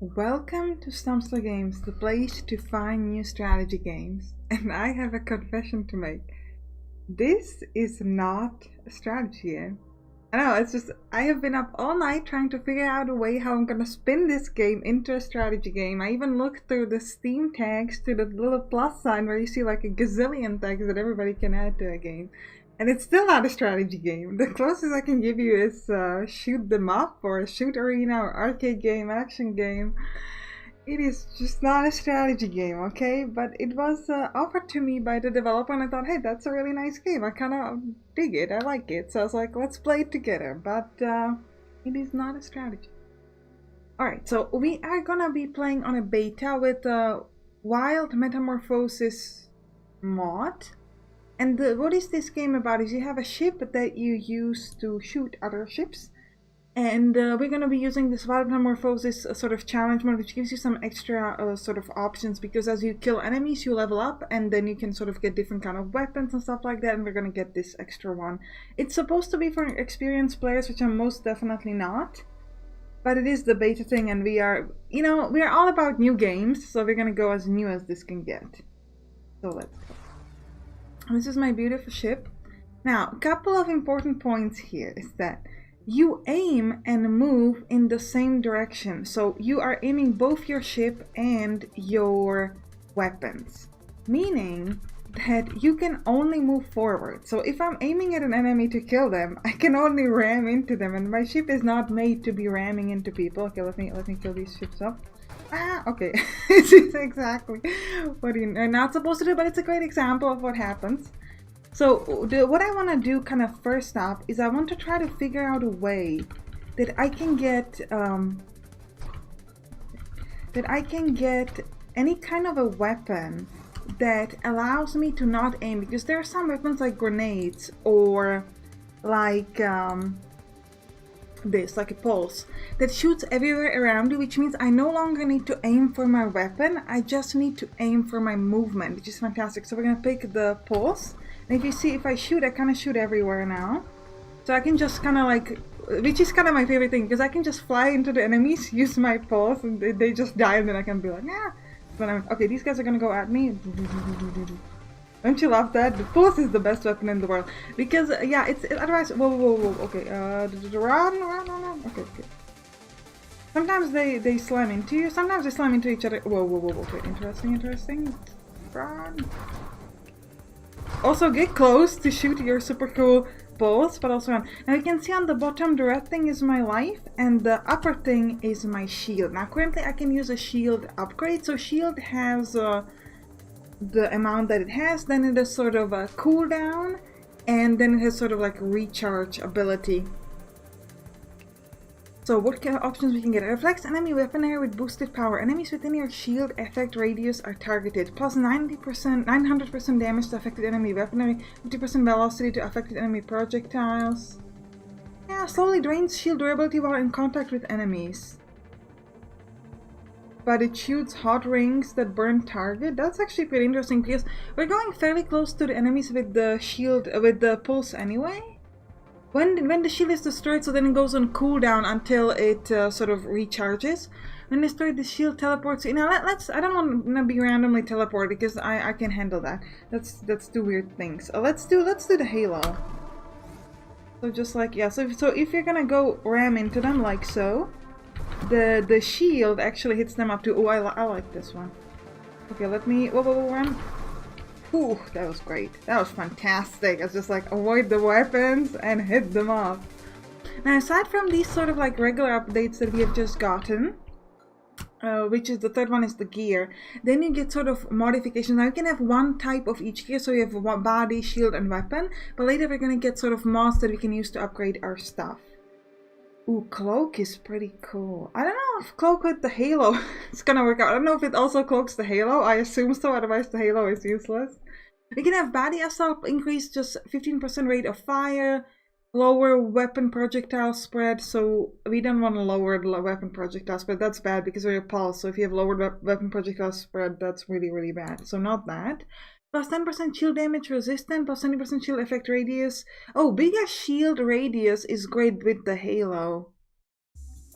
Welcome to Sampstra Games, the place to find new strategy games. And I have a confession to make. This is not a strategy game. I know, it's just, I have been up all night trying to figure out a way how I'm gonna spin this game into a strategy game. I even looked through the Steam tags to the little plus sign where you see like a gazillion tags that everybody can add to a game. And it's still not a strategy game. The closest I can give you is shoot them up or a shoot arena or arcade game, action game. It is just not a strategy game, okay? But it was offered to me by the developer and I thought, hey, that's a really nice game. I kind of dig it. I like it. So I was like, let's play it together. But it is not a strategy. Alright, so we are gonna be playing on a beta with a Wild Metamorphosis mod. And what is this game about is you have a ship that you use to shoot other ships. And we're going to be using this Wild Metamorphosis sort of challenge mode, which gives you some extra sort of options, because as you kill enemies you level up and then you can sort of get different kind of weapons and stuff like that, and we're going to get this extra one. It's supposed to be for experienced players, which I'm most definitely not. But it is the beta thing, and we are, you know, we are all about new games, so we're going to go as new as this can get. So let's go. This is my beautiful ship. Now, a couple of important points here is that you aim and move in the same direction. So you are aiming both your ship and your weapons. Meaning that you can only move forward. So if I'm aiming at an enemy to kill them, I can only ram into them. And my ship is not made to be ramming into people. Okay, let me kill these ships up. Ah, okay. This is exactly what you're not supposed to do, but it's a great example of what happens. So what I want to do kind of first up is I want to try to figure out a way that I can get any kind of a weapon that allows me to not aim, because there are some weapons like grenades or like this, like a pulse, that shoots everywhere around you, which means I no longer need to aim for my weapon, I just need to aim for my movement, which is fantastic. So we're gonna pick the pulse, and if you see, if I shoot, I kind of shoot everywhere now. So I can just kind of like, which is kind of my favorite thing, because I can just fly into the enemies, use my pulse, and they just die, and then I can be like, yeah. But okay, these guys are gonna go at me. Don't you love that? The pulse is the best weapon in the world. Because, yeah, it's otherwise... Whoa. Okay, run. Okay. Sometimes they slam into you. Sometimes they slam into each other. Whoa. Okay, interesting. Run. Also, get close to shoot your super cool pulse, but also run. Now, you can see on the bottom, the red thing is my life, and the upper thing is my shield. Now, currently, I can use a shield upgrade. So, shield has... the amount that it has, then it has sort of a cooldown, and then it has sort of like recharge ability. So what kind of options we can get? It reflects enemy weaponry with boosted power. Enemies within your shield effect radius are targeted. Plus 900% damage to affected enemy weaponry, 50% velocity to affected enemy projectiles. Yeah, slowly drains shield durability while in contact with enemies. But it shoots hot rings that burn target. That's actually pretty interesting, because we're going fairly close to the enemies with the shield, with the pulse anyway. When the shield is destroyed, so then it goes on cooldown until it sort of recharges. When destroyed, the shield teleports. You know, I don't want to be randomly teleported, because I can handle that. That's two weird things. Let's do the halo. So just like, yeah. So if you're gonna go ram into them like so. The shield actually hits them up too. Oh, I like this one. Okay, let me... Whoa, run. Ooh, that was great. That was fantastic. I was just like, avoid the weapons and hit them up. Now, aside from these sort of like regular updates that we have just gotten, which is the third one is the gear, then you get sort of modifications. Now, you can have one type of each gear, so you have one body, shield, and weapon, but later we're going to get sort of mods that we can use to upgrade our stuff. Ooh, cloak is pretty cool. I don't know if cloak with the halo is gonna work out. I don't know if it also cloaks the halo. I assume so, otherwise the halo is useless. We can have body assault increase just 15% rate of fire, lower weapon projectile spread. So we don't want to lower the weapon projectile spread. That's bad because we're a pulse. So if you have lowered weapon projectile spread, that's really bad. So not that. Plus 10% shield damage resistant, plus 20% shield effect radius. Oh, bigger shield radius is great with the halo.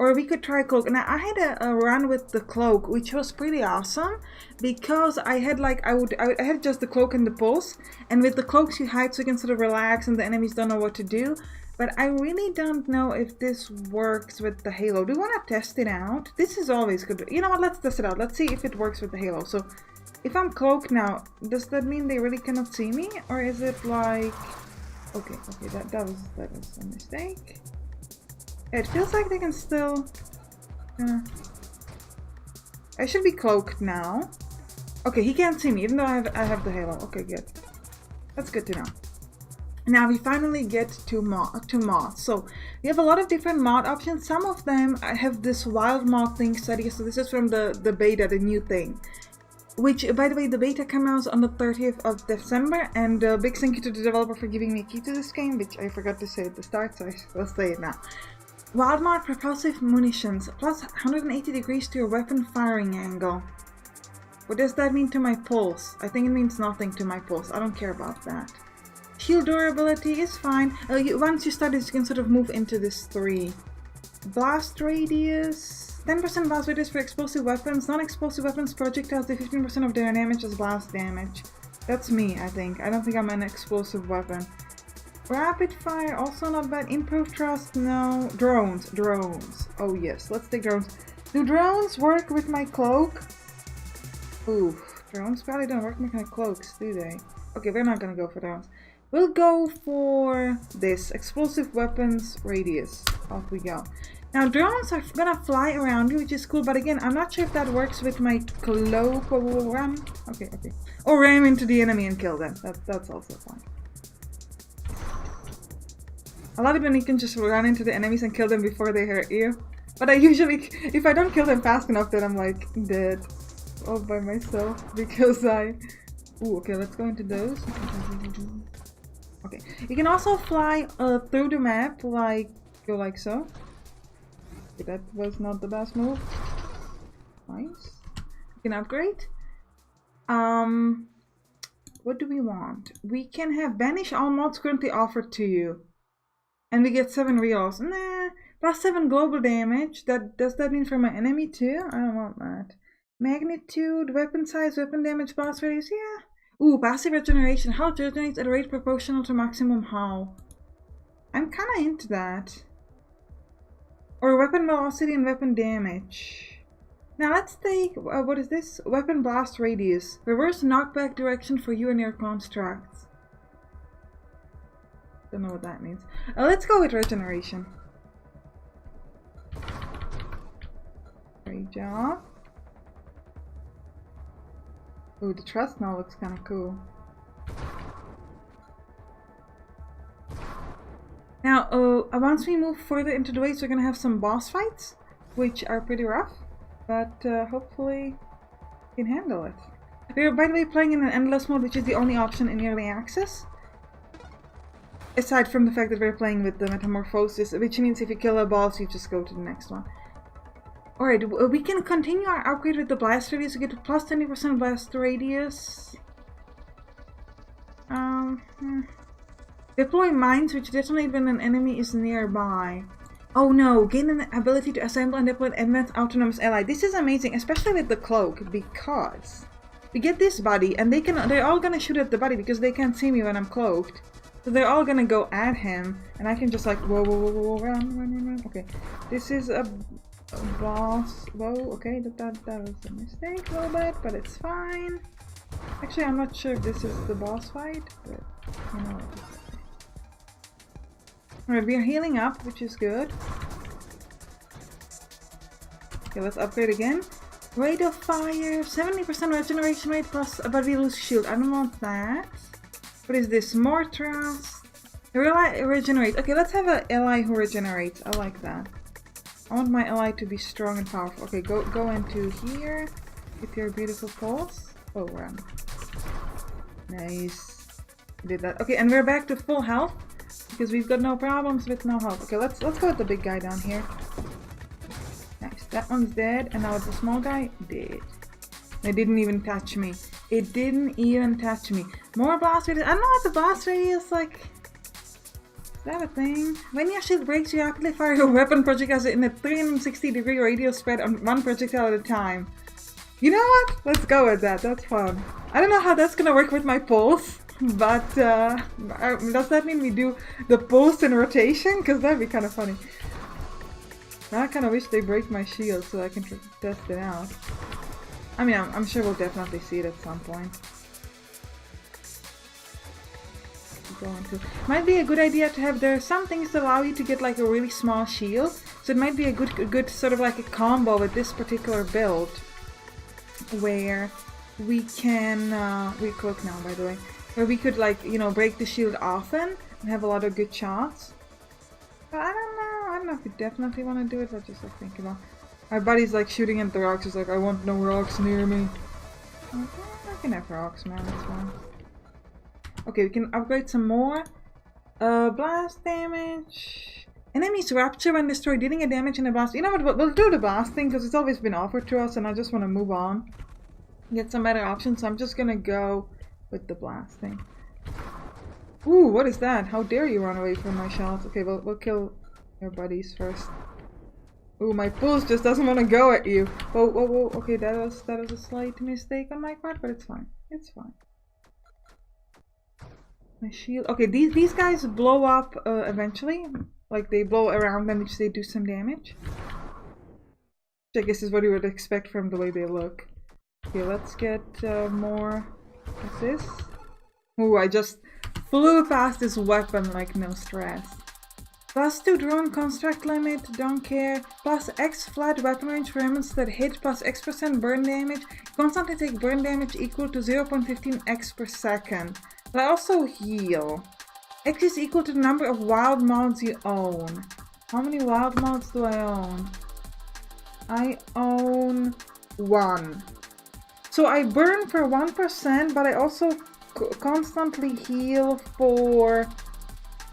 Or we could try cloak. Now I had a run with the cloak, which was pretty awesome because I had like I had just the cloak and the pulse, and with the cloaks you hide so you can sort of relax and the enemies don't know what to do. But I really don't know if this works with the halo. Do you want to test it out? This is always good. You know what? Let's test it out. Let's see if it works with the halo. So if I'm cloaked now, does that mean they really cannot see me, or is it like? Okay, that was a mistake. It feels like they can still... I should be cloaked now. Okay, he can't see me, even though I have the halo. Okay, good. That's good to know. Now we finally get to mods. So we have a lot of different mod options. Some of them have this wild mod thing study. So this is from the beta, the new thing. Which, by the way, the beta comes out on the 30th of December. And big thank you to the developer for giving me a key to this game, which I forgot to say at the start, so I will say it now. Wild mod propulsive munitions, plus 180 degrees to your weapon firing angle. What does that mean to my pulse? I think it means nothing to my pulse. I don't care about that. Shield durability is fine. Once you start this, you can sort of move into this 3. Blast radius, 10% blast radius for explosive weapons. Non-explosive weapons projectiles do 15% of their damage as blast damage. That's me, I think. I don't think I'm an explosive weapon. Rapid fire, also not bad. Improved trust, no. Drones. Oh yes, let's take drones. Do drones work with my cloak? Ooh, drones probably don't work with my cloaks, do they? Okay, we're not gonna go for drones. We'll go for this. Explosive weapons radius. Off we go. Now drones are gonna fly around you, which is cool, but again, I'm not sure if that works with my cloak. Ram. Okay. Or ram into the enemy and kill them. That's also fine. I love it when you can just run into the enemies and kill them before they hurt you. But I usually, if I don't kill them fast enough, then I'm like dead all by myself because I... Ooh, okay, let's go into those. Okay, you can also fly through the map, like, go like so. Okay, that was not the best move. Nice. You can upgrade. What do we want? We can have banish all mods currently offered to you. And we get 7 rerolls. Nah, plus 7 global damage. Does that mean for my enemy too? I don't want that. Magnitude, weapon size, weapon damage, blast radius, yeah. Ooh, passive regeneration. Health regenerates at a rate proportional to maximum hull. I'm kinda into that. Or weapon velocity and weapon damage. Now let's take, what is this? Weapon blast radius. Reverse knockback direction for you and your constructs. Don't know what that means. Let's go with regeneration. Great job. Ooh, the trust now looks kind of cool. Now, once we move further into the waves, we're gonna have some boss fights, which are pretty rough, but hopefully we can handle it. We're, by the way, playing in an endless mode, which is the only option in early access. Aside from the fact that we're playing with the Metamorphosis, which means if you kill a boss, you just go to the next one. Alright, we can continue our upgrade with the blast radius. We get to plus 20% blast radius. Deploy mines, which detonate when an enemy is nearby. Oh no, gain an ability to assemble and deploy an advanced autonomous ally. This is amazing, especially with the cloak, because we get this buddy, and they're all gonna shoot at the buddy because they can't see me when I'm cloaked. So they're all gonna go at him, and I can just like, whoa, run. Okay, this is a boss. Whoa, okay, that was a mistake a little bit, but it's fine. Actually, I'm not sure if this is the boss fight, but you know what. Alright, we are healing up, which is good. Okay, let's upgrade again. Rate of fire, 70% regeneration rate plus, but we lose shield. I don't want that. What is this? More trust. Regenerate. Okay, let's have an ally who regenerates. I like that. I want my ally to be strong and powerful. Okay, go into here with your beautiful pulse. Oh, run. Nice. Did that. Okay, and we're back to full health because we've got no problems with no health. Okay, let's go with the big guy down here. Nice. That one's dead, and now the small guy dead. It didn't even touch me. It didn't even touch me. More blast radius. I don't know what the blast radius like. that a thing? When your shield breaks, you rapidly fire your weapon projectiles in a 360-degree radius spread on one projectile at a time. You know what? Let's go with that. That's fun. I don't know how that's gonna work with my pulse, but does that mean we do the pulse in rotation? Because that'd be kind of funny. Now I kind of wish they break my shield so I can test it out. I mean, I'm sure we'll definitely see it at some point. Might be a good idea to have there some things that allow you to get like a really small shield. So it might be a good sort of like a combo with this particular build, where we can we cloak now, by the way, where we could, like, you know, break the shield often and have a lot of good shots. But I don't know if we definitely want to do it. Let's just like think about. My buddy's like shooting at the rocks. He's like, I want no rocks near me. Okay, I can have rocks, man. That's fine. Okay, we can upgrade some more. Blast damage. Enemies rapture when destroyed, dealing a damage in a blast. You know what? We'll do the blast thing because it's always been offered to us, and I just want to move on, get some better options. So I'm just gonna go with the blast thing. Ooh, what is that? How dare you run away from my shots? Okay, we'll kill your buddies first. Ooh, my pulse just doesn't want to go at you. Whoa, whoa, whoa. Okay, that was a slight mistake on my part, but it's fine. It's fine. My shield. Okay, these guys blow up eventually. Like, they blow around them, which they do some damage. Which I guess is what you would expect from the way they look. Okay, let's get more. What's this? Ooh, I just flew past this weapon like no stress. +2 drone construct limit, don't care. +X flat weapon range for elements that hit, +X% burn damage. Constantly take burn damage equal to 0.15 X per second. But I also heal. X is equal to the number of wild mods you own. How many wild mods do I own? I own 1. So I burn for 1%, but I also constantly heal for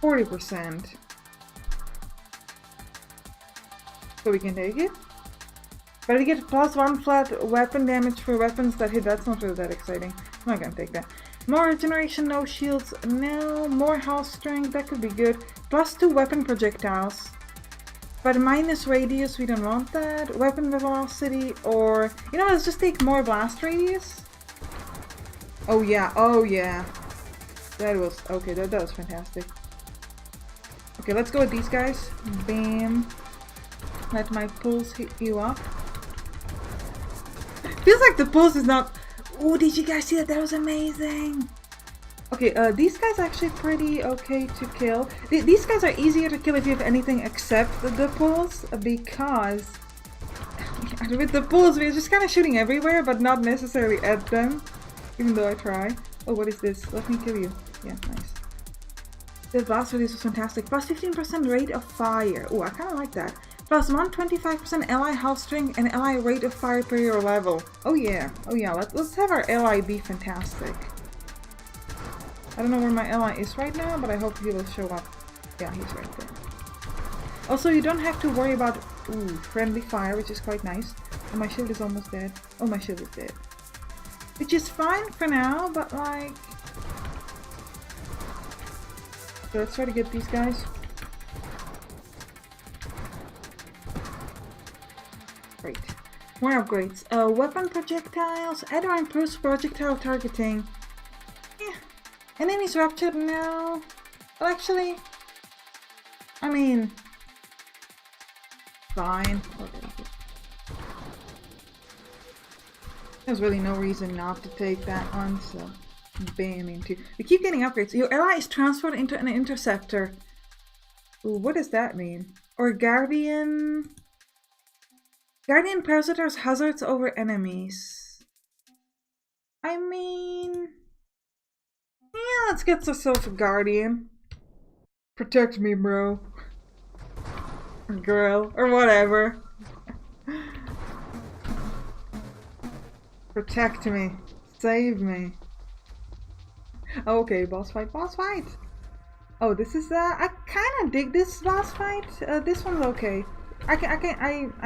40%. So we can take it. But I get +1 flat weapon damage for weapons that hit. That's not really that exciting. I'm not gonna take that. More regeneration, no shields, no. More health strength, that could be good. +2 weapon projectiles. But minus radius, we don't want that. Weapon velocity, or... You know, let's just take more blast radius. Oh yeah, oh yeah. That was... Okay, that was fantastic. Okay, let's go with these guys. Bam. Let my pulse hit you up. Feels like the pulse is not... Oh, did you guys see that? That was amazing. Okay, these guys are actually pretty okay to kill. These guys are easier to kill if you have anything except the pulse, because with the pulse we're just kind of shooting everywhere, but not necessarily at them, even though I try. Oh, what is this? Let me kill you. Yeah, nice. The blast radius was fantastic. +15% rate of fire. Oh, I kind of like that. +125% ally health strength and ally rate of fire per your level. Oh yeah, oh yeah, let's have our ally be fantastic. I don't know where my ally is right now, but I hope he will show up. Yeah, he's right there. Also, you don't have to worry about friendly fire, which is quite nice. Oh, my shield is almost dead. Oh, my shield is dead. Which is fine for now, but like... So let's try to get these guys. Great. More upgrades. Weapon projectiles. Add or improves projectile targeting. Yeah. Enemies raptured now. Well, actually, I mean, fine. There's really no reason not to take that one, so bam into. We keep getting upgrades. Your ally is transferred into an interceptor. Ooh, what does that mean? Or guardian. Guardian parasitors hazards over enemies. I mean, yeah, let's get ourselves a guardian. Protect me, bro. Or girl, or whatever. Protect me. Save me. Okay, boss fight, boss fight. Oh, this is, I kind of dig this boss fight. This one's okay. I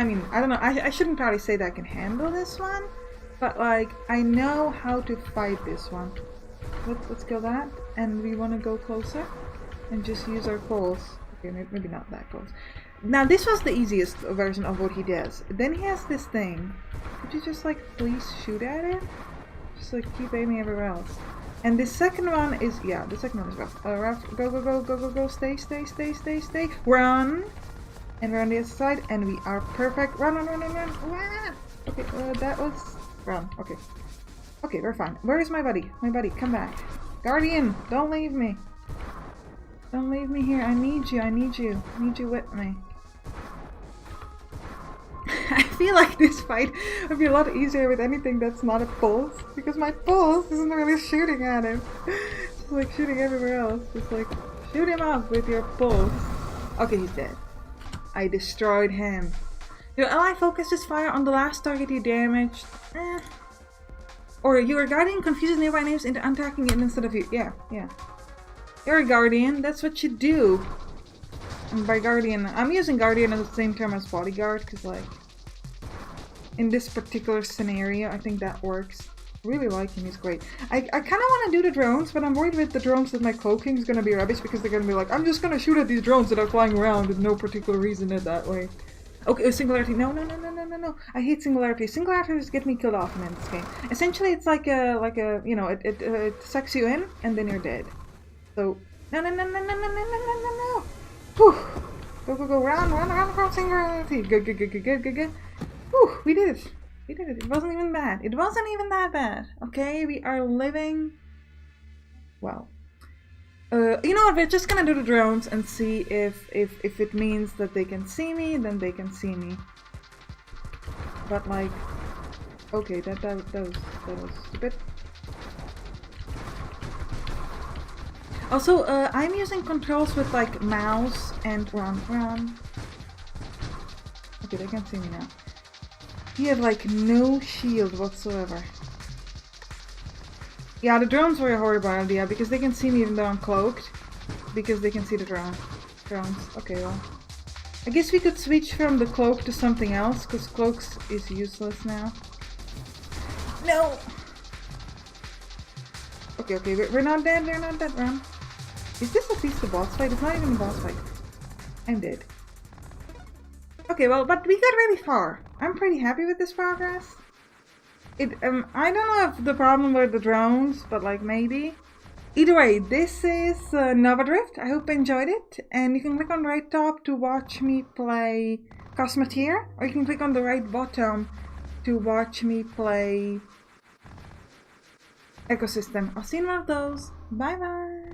mean, I don't know, I shouldn't probably say that I can handle this one, but like, I know how to fight this one. Let's kill that, and we want to go closer. and just use our pulse. Okay, maybe not that close. Now this was the easiest version of what he does. Then he has this thing. Could you just like please shoot at it? Just like keep aiming everywhere else. And the second one is, yeah, the second one is rough. Rough. Go, go, go, go, go, go. Stay, stay, stay, stay, stay. Run. And we're on the other side, and we are perfect. Run, run, run, run, run. Run. Okay, that was run. Okay. Okay, we're fine. Where is my buddy? My buddy, come back. Guardian, don't leave me. Don't leave me here. I need you. I need you. I need you with me. I feel like this fight would be a lot easier with anything that's not a pulse, because my pulse isn't really shooting at him. It's like shooting everywhere else. Just like shoot him up with your pulse. Okay, he's dead. I destroyed him. Your ally focuses fire on the last target you damaged. Or your guardian confuses nearby names into attacking it instead of you. Yeah, yeah. You're a guardian. That's what you do. And by guardian, I'm using guardian as the same term as bodyguard, because like in this particular scenario, I think that works. Really like him, he's great. I kind of want to do the drones, but I'm worried with the drones that my cloaking is going to be rubbish, because they're going to be like, I'm just going to shoot at these drones that are flying around with no particular reason that way. Okay, singularity. No, no, no, no, no, no, no. I hate singularity. Singularities get me killed often in this game. Essentially, it's like a, you know, it sucks you in, and then you're dead. So, no, no, no, no, no, no, no, no, no, no, no. Whew. Go, go, go, round from singularity. Good, good, good, good, good, good, good. Whew, we did it. We did it. It wasn't even bad. It wasn't even that bad. Okay, we are living well. You know what? We're just gonna do the drones and see if it means that they can see me, then they can see me. But like, okay, that was stupid. Also, I'm using controls with like mouse and run. Okay, they can see me now. He had like no shield whatsoever. Yeah, the drones were a horrible idea, because they can see me even though I'm cloaked. Because they can see the drones. Okay, well. I guess we could switch from the cloak to something else, because cloaks is useless now. No! Okay, we're not dead, we're not dead, run. Is this at least the boss fight? It's not even the boss fight. I'm dead. Okay, well, but we got really far. I'm pretty happy with this progress. I don't know if the problem were the drones, but like maybe. Either way, this is Nova Drift. I hope you enjoyed it. And you can click on the right top to watch me play Cosmeteer, or you can click on the right bottom to watch me play Ecosystem. I'll see you in one of those. Bye bye!